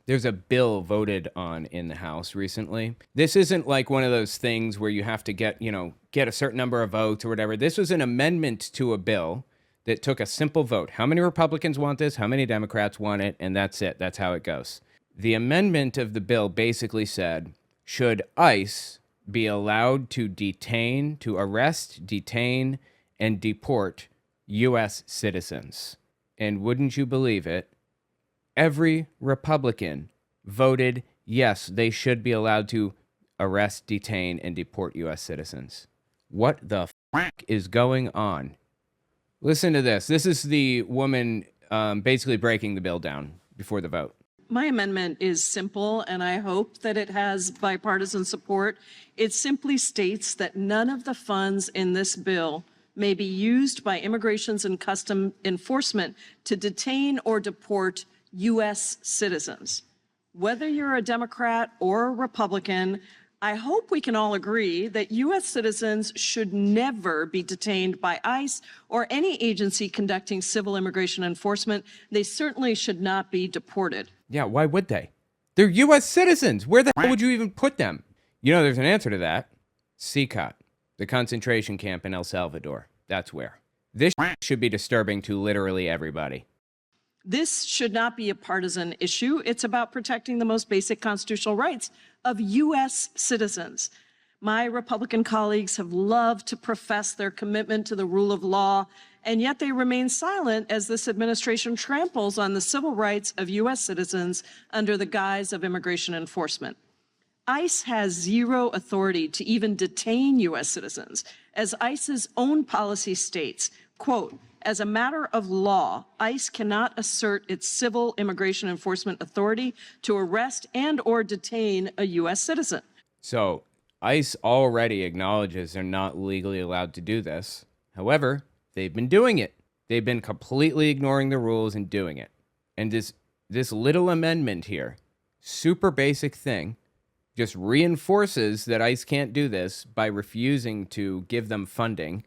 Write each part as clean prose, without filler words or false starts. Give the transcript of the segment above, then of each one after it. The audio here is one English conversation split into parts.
There's a bill voted on in the House recently. This isn't like one of those things where you have to get a certain number of votes or whatever. This was an amendment to a bill that took a simple vote. How many Republicans want this? How many Democrats want it? And that's it. That's how it goes. The amendment of the bill basically said, should ICE be allowed to arrest, detain, and deport U.S. citizens? And wouldn't you believe it, every Republican voted yes, they should be allowed to arrest, detain, and deport U.S. citizens. What the f*** is going on? Listen to this. This is the woman basically breaking the bill down before the vote. My amendment is simple, and I hope that it has bipartisan support. It simply states that none of the funds in this bill may be used by Immigration and Customs Enforcement to detain or deport U.S. citizens. Whether you're a Democrat or a Republican, I hope we can all agree that U.S. citizens should never be detained by ICE or any agency conducting civil immigration enforcement. They certainly should not be deported. Yeah, why would they? They're U.S. citizens. Where the hell would you even put them? There's an answer to that. CCOT, the concentration camp in El Salvador. That's where. This should be disturbing to literally everybody. This should not be a partisan issue. It's about protecting the most basic constitutional rights of U.S. citizens. My Republican colleagues have loved to profess their commitment to the rule of law, and yet they remain silent as this administration tramples on the civil rights of U.S. citizens under the guise of immigration enforcement. ICE has zero authority to even detain U.S. citizens, as ICE's own policy states, quote, as a matter of law, ICE cannot assert its civil immigration enforcement authority to arrest and or detain a U.S. citizen. So ICE already acknowledges they're not legally allowed to do this. However, they've been doing it. They've been completely ignoring the rules and doing it. And this little amendment here, super basic thing, just reinforces that ICE can't do this by refusing to give them funding,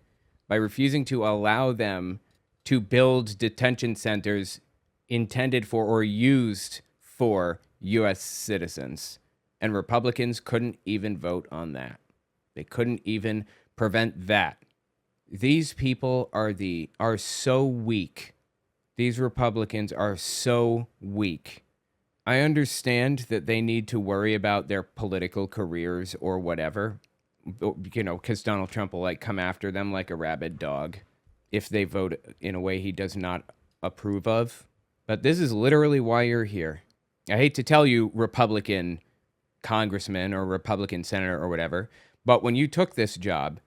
by refusing to allow them to build detention centers intended for or used for U.S. citizens. And Republicans couldn't even vote on that. They couldn't even prevent that. These people are so weak. These Republicans are so weak. I understand that they need to worry about their political careers or whatever, because Donald Trump will come after them like a rabid dog if they vote in a way he does not approve of. But this is literally why you're here. I hate to tell you, Republican congressman or Republican senator or whatever, but when you took this job,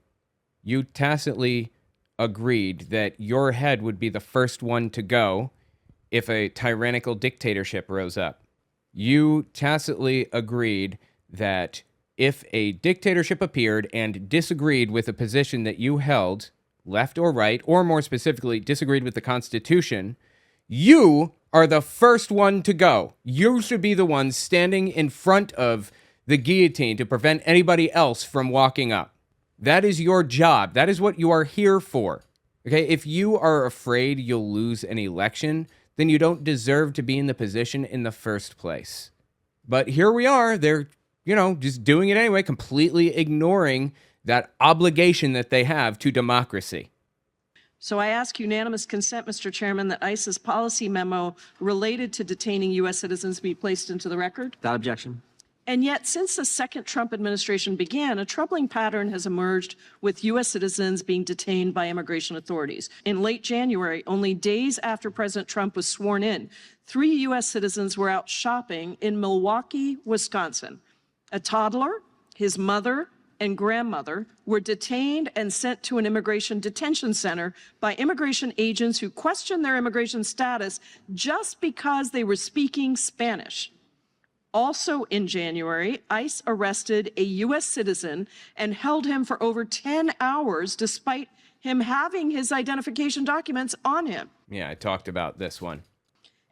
you tacitly agreed that your head would be the first one to go if a tyrannical dictatorship rose up. You tacitly agreed that if a dictatorship appeared and disagreed with a position that you held, left or right, or more specifically, disagreed with the Constitution, you are the first one to go. You should be the one standing in front of the guillotine to prevent anybody else from walking up. That is your job. That is what you are here for. Okay, if you are afraid you'll lose an election, then you don't deserve to be in the position in the first place. But here we are. They're, just doing it anyway, completely ignoring that obligation that they have to democracy. So I ask unanimous consent, Mr. Chairman, that ICE's policy memo related to detaining U.S. citizens be placed into the record. Without objection. And yet, since the second Trump administration began, a troubling pattern has emerged with U.S. citizens being detained by immigration authorities. In late January, only days after President Trump was sworn in, 3 U.S. citizens were out shopping in Milwaukee, Wisconsin. A toddler, his mother, and grandmother were detained and sent to an immigration detention center by immigration agents who questioned their immigration status just because they were speaking Spanish. Also in January, ICE arrested a U.S. citizen and held him for over 10 hours despite him having his identification documents on him. Yeah, I talked about this one.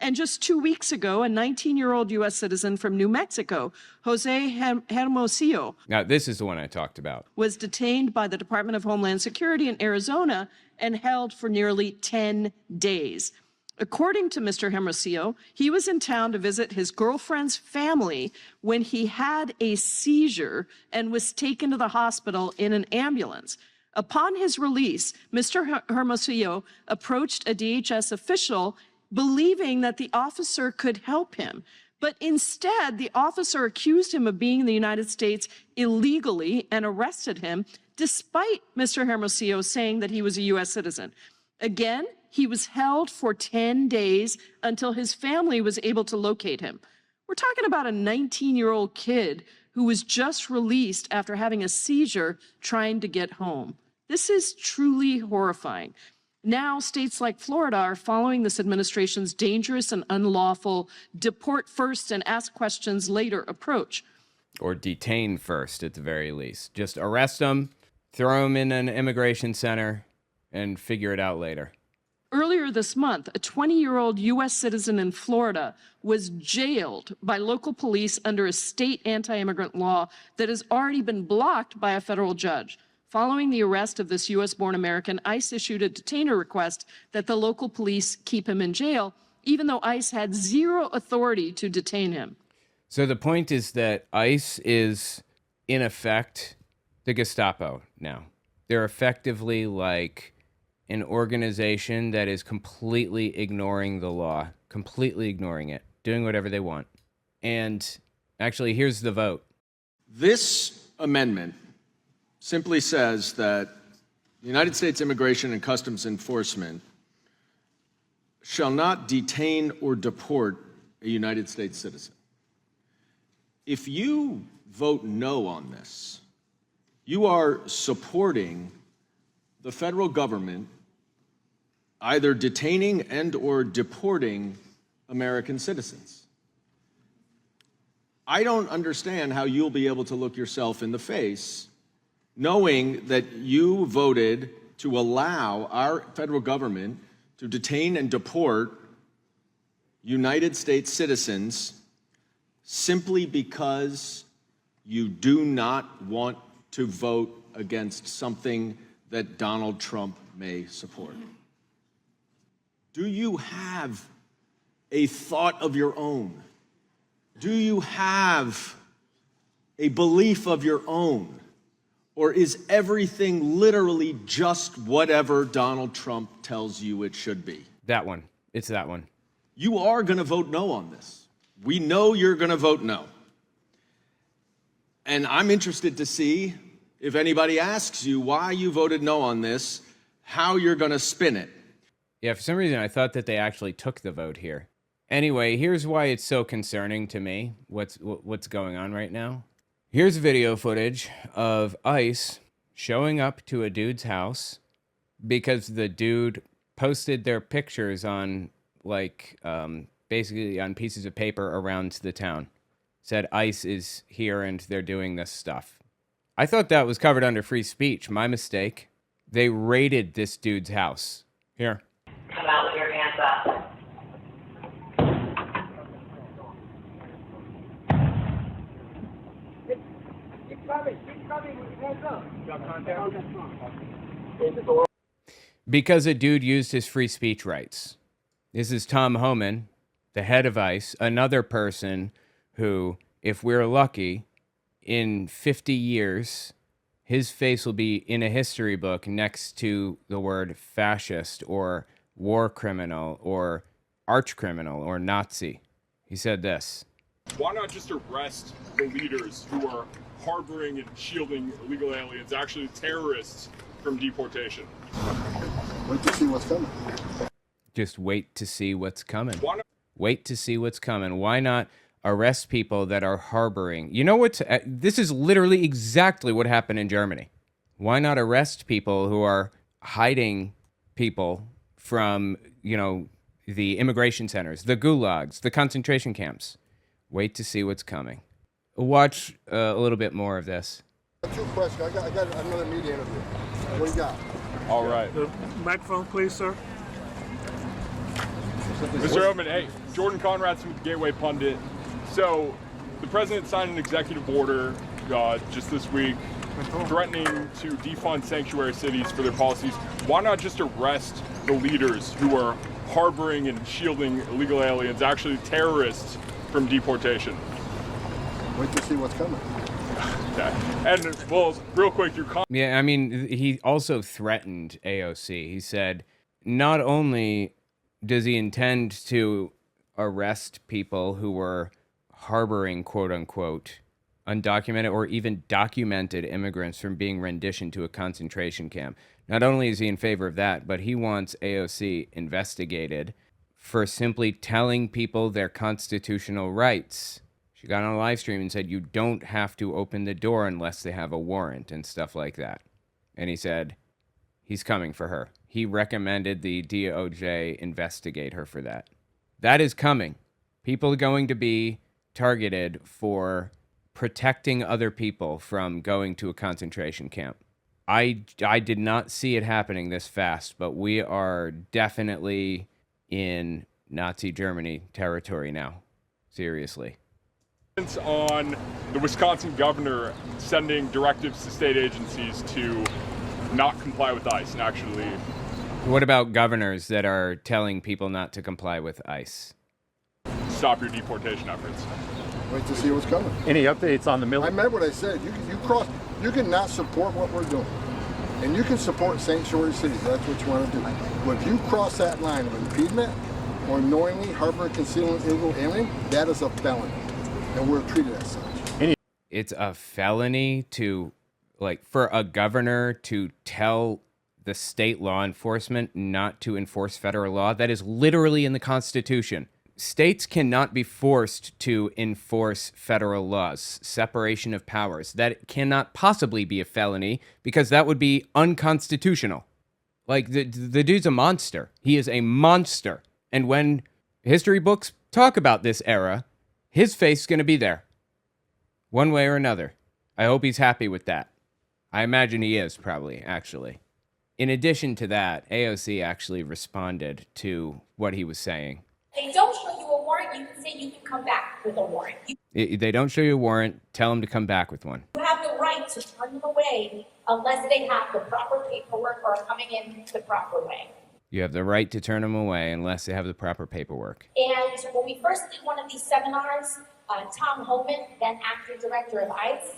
And just 2 weeks ago, a 19-year-old U.S. citizen from New Mexico, Jose Hermosillo, now this is the one I talked about, was detained by the Department of Homeland Security in Arizona and held for nearly 10 days. According to Mr. Hermosillo, he was in town to visit his girlfriend's family when he had a seizure and was taken to the hospital in an ambulance. Upon his release, Mr. Hermosillo approached a DHS official believing that the officer could help him. But instead, the officer accused him of being in the United States illegally and arrested him, despite Mr. Hermosillo saying that he was a U.S. citizen. Again, he was held for 10 days until his family was able to locate him. We're talking about a 19-year-old kid who was just released after having a seizure trying to get home. This is truly horrifying. Now, states like Florida are following this administration's dangerous and unlawful deport first and ask questions later approach. Or detain first, at the very least. Just arrest them, throw them in an immigration center, and figure it out later. Earlier this month, a 20-year-old U.S. citizen in Florida was jailed by local police under a state anti-immigrant law that has already been blocked by a federal judge. Following the arrest of this U.S.-born American, ICE issued a detainer request that the local police keep him in jail, even though ICE had zero authority to detain him. So the point is that ICE is, in effect, the Gestapo now. They're effectively like an organization that is completely ignoring the law, completely ignoring it, doing whatever they want. And actually, here's the vote. This amendment simply says that the United States Immigration and Customs Enforcement shall not detain or deport a United States citizen. If you vote no on this, you are supporting the federal government either detaining and or deporting American citizens. I don't understand how you'll be able to look yourself in the face knowing that you voted to allow our federal government to detain and deport United States citizens simply because you do not want to vote against something that Donald Trump may support. Do you have a thought of your own? Do you have a belief of your own? Or is everything literally just whatever Donald Trump tells you it should be? That one. It's that one. You are going to vote no on this. We know you're going to vote no. And I'm interested to see if anybody asks you why you voted no on this, how you're going to spin it. Yeah, for some reason, I thought that they actually took the vote here. Anyway, here's why it's so concerning to me, what's going on right now. Here's video footage of ICE showing up to a dude's house because the dude posted their pictures on, basically on pieces of paper around the town. Said ICE is here and they're doing this stuff. I thought that was covered under free speech. My mistake. They raided this dude's house. Here. Come out with your hands up. Keep coming with your hands up. You got contact? Because a dude used his free speech rights. This is Tom Homan, the head of ICE, another person who, if we're lucky, in 50 years, his face will be in a history book next to the word fascist or war criminal or arch criminal or Nazi. He said this. Why not just arrest the leaders who are harboring and shielding illegal aliens, actually terrorists, from deportation? Wait to see what's coming. Just wait to see what's coming. Why not? Wait to see what's coming. Why not arrest people that are harboring? You know what? This is literally exactly what happened in Germany. Why not arrest people who are hiding people from, the immigration centers, the gulags, the concentration camps? Wait to see what's coming. Watch a little bit more of this. Two questions. I got another media interview. What do you got? All right. The microphone, please, sir. Mr. Owen, hey, Jordan Conradson with the Gateway Pundit. So, the president signed an executive order just this week threatening to defund sanctuary cities for their policies. Why not just arrest the leaders who are harboring and shielding illegal aliens, actually terrorists, from deportation. Wait to see what's coming. Okay. And, well, real quick, Yeah, I mean, he also threatened AOC. He said not only does he intend to arrest people who were harboring, quote unquote, undocumented or even documented immigrants from being renditioned to a concentration camp. Not only is he in favor of that, but he wants AOC investigated for simply telling people their constitutional rights. She got on a live stream and said, you don't have to open the door unless they have a warrant and stuff like that. And he said he's coming for her. He recommended the DOJ investigate her for that. That is coming. People are going to be targeted for protecting other people from going to a concentration camp. I did not see it happening this fast, but we are definitely in Nazi Germany territory now. Seriously. on the Wisconsin governor sending directives to state agencies to not comply with ICE and actually leave. What about governors that are telling people not to comply with ICE? Stop your deportation efforts. Wait to see what's coming. Any updates on the I military? meant what I said. You can not support what we're doing. And you can support sanctuary cities. That's what you want to do. But if you cross that line of impediment or knowingly harboring, concealing illegal alien, that is a felony. And we're treated as such. It's a felony to, like, for a governor to tell the state law enforcement not to enforce federal law. That is literally in the Constitution. States cannot be forced to enforce federal laws, separation of powers. That cannot possibly be a felony because that would be unconstitutional. Like, the dude's a monster. He is a monster. And when history books talk about this era, his face is going to be there. One way or another. I hope he's happy with that. I imagine he is, probably, actually. In addition to that, AOC actually responded to what he was saying. They don't show you a warrant, you can say you can come back with a warrant. They don't show you a warrant, tell them to come back with one. You have the right to turn them away unless they have the proper paperwork or are coming in the proper way. You have the right to turn them away unless they have the proper paperwork. And when we first did one of these seminars, Tom Homan, then acting director of ICE,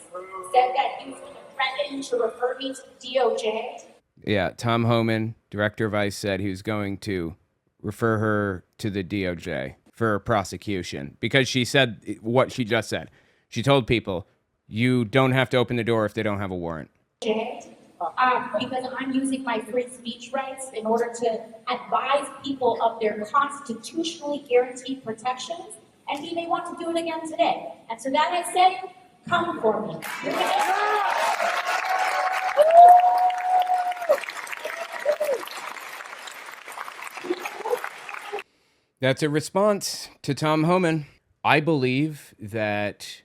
said that he was going to threaten to refer me to DOJ. Yeah, Tom Homan, director of ICE, said he was going to refer her to the DOJ for prosecution because she said what she just said. She told people, you don't have to open the door if they don't have a warrant. Because I'm using my free speech rights in order to advise people of their constitutionally guaranteed protections, and he may want to do it again today. And so that I say, come for me. That's a response to Tom Homan. I believe that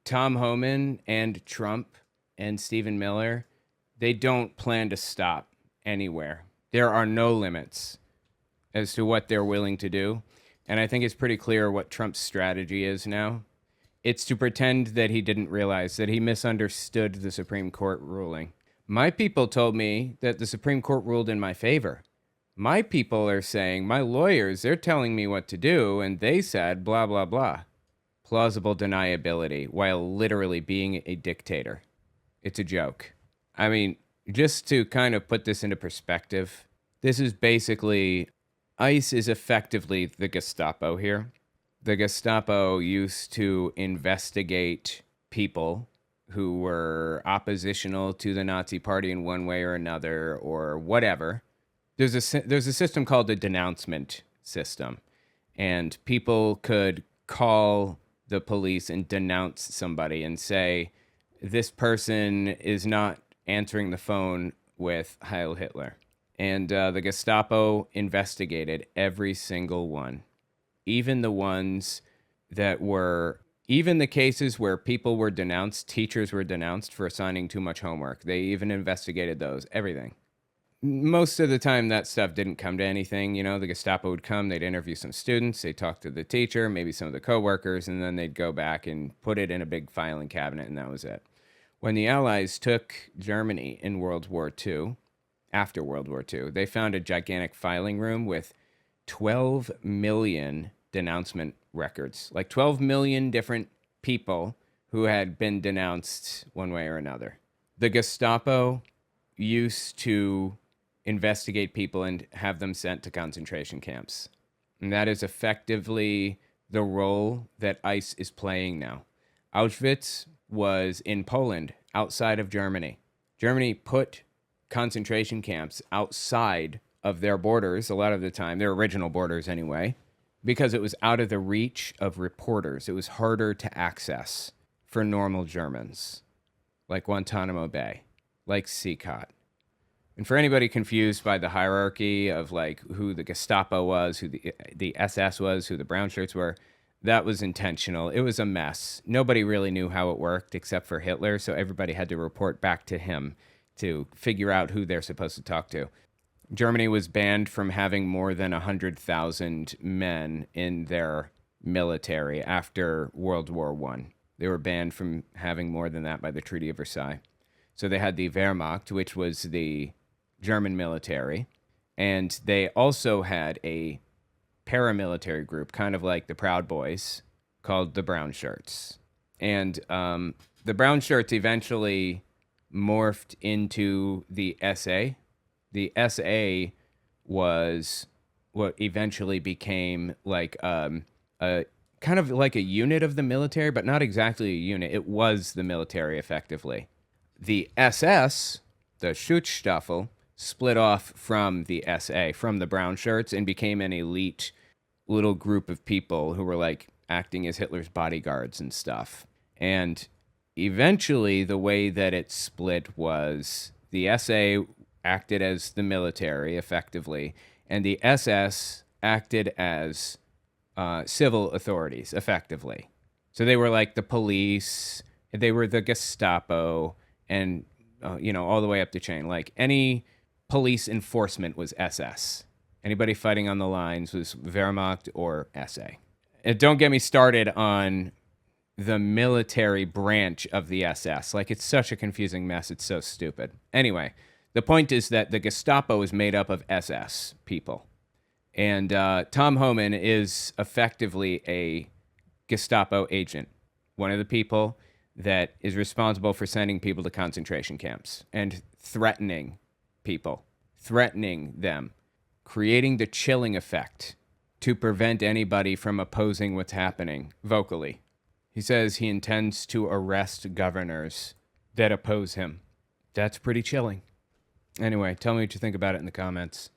Tom Homan and Trump and Stephen Miller, they don't plan to stop anywhere. There are no limits as to what they're willing to do. And I think it's pretty clear what Trump's strategy is now. It's to pretend that he didn't realize that he misunderstood the Supreme Court ruling. My people told me that the Supreme Court ruled in my favor. My people are saying, my lawyers, they're telling me what to do, and they said blah, blah, blah. Plausible deniability while literally being a dictator. It's a joke. I mean, just to kind of put this into perspective, this is basically, ICE is effectively the Gestapo here. The Gestapo used to investigate people who were oppositional to the Nazi Party in one way or another or whatever. There's a system called the denouncement system, and people could call the police and denounce somebody and say, this person is not answering the phone with Heil Hitler. And the Gestapo investigated every single one, even the ones that were, even the cases where people were denounced, teachers were denounced for assigning too much homework. They even investigated those, everything. Most of the time, that stuff didn't come to anything. You know, the Gestapo would come, they'd interview some students, they'd talk to the teacher, maybe some of the coworkers, and then they'd go back and put it in a big filing cabinet, and that was it. When the Allies took Germany in World War II, after World War II, they found a gigantic filing room with 12 million denouncement records, like 12 million different people who had been denounced one way or another. The Gestapo used to investigate people and have them sent to concentration camps. And that is effectively the role that ICE is playing now. Auschwitz was in Poland, outside of Germany. Germany put concentration camps outside of their borders a lot of the time, their original borders anyway, because it was out of the reach of reporters. It was harder to access for normal Germans, like Guantanamo Bay, like Sikot. And for anybody confused by the hierarchy of like who the Gestapo was, who the SS was, who the brown shirts were, that was intentional. It was a mess. Nobody really knew how it worked except for Hitler, so everybody had to report back to him to figure out who they're supposed to talk to. Germany was banned from having more than 100,000 men in their military after World War I. They were banned from having more than that by the Treaty of Versailles. So they had the Wehrmacht, which was the German military, and they also had a paramilitary group, kind of like the Proud Boys, called the Brown Shirts. And the Brown Shirts eventually morphed into the SA. The SA was what eventually became like a kind of like a unit of the military, but not exactly a unit. It was the military, effectively. The SS, the Schutzstaffel, split off from the SA, from the Brown Shirts, and became an elite little group of people who were like acting as Hitler's bodyguards and stuff. And eventually, the way that it split was the SA acted as the military, effectively, and the SS acted as civil authorities, effectively. So they were like the police, they were the Gestapo, and all the way up the chain. Like any police enforcement was SS. Anybody fighting on the lines was Wehrmacht or SA. And don't get me started on the military branch of the SS. Like, it's such a confusing mess. It's so stupid. Anyway, the point is that the Gestapo is made up of SS people. And Tom Homan is effectively a Gestapo agent, one of the people that is responsible for sending people to concentration camps and threatening people, threatening them, creating the chilling effect to prevent anybody from opposing what's happening vocally. He says he intends to arrest governors that oppose him. That's pretty chilling. Anyway, tell me what you think about it in the comments.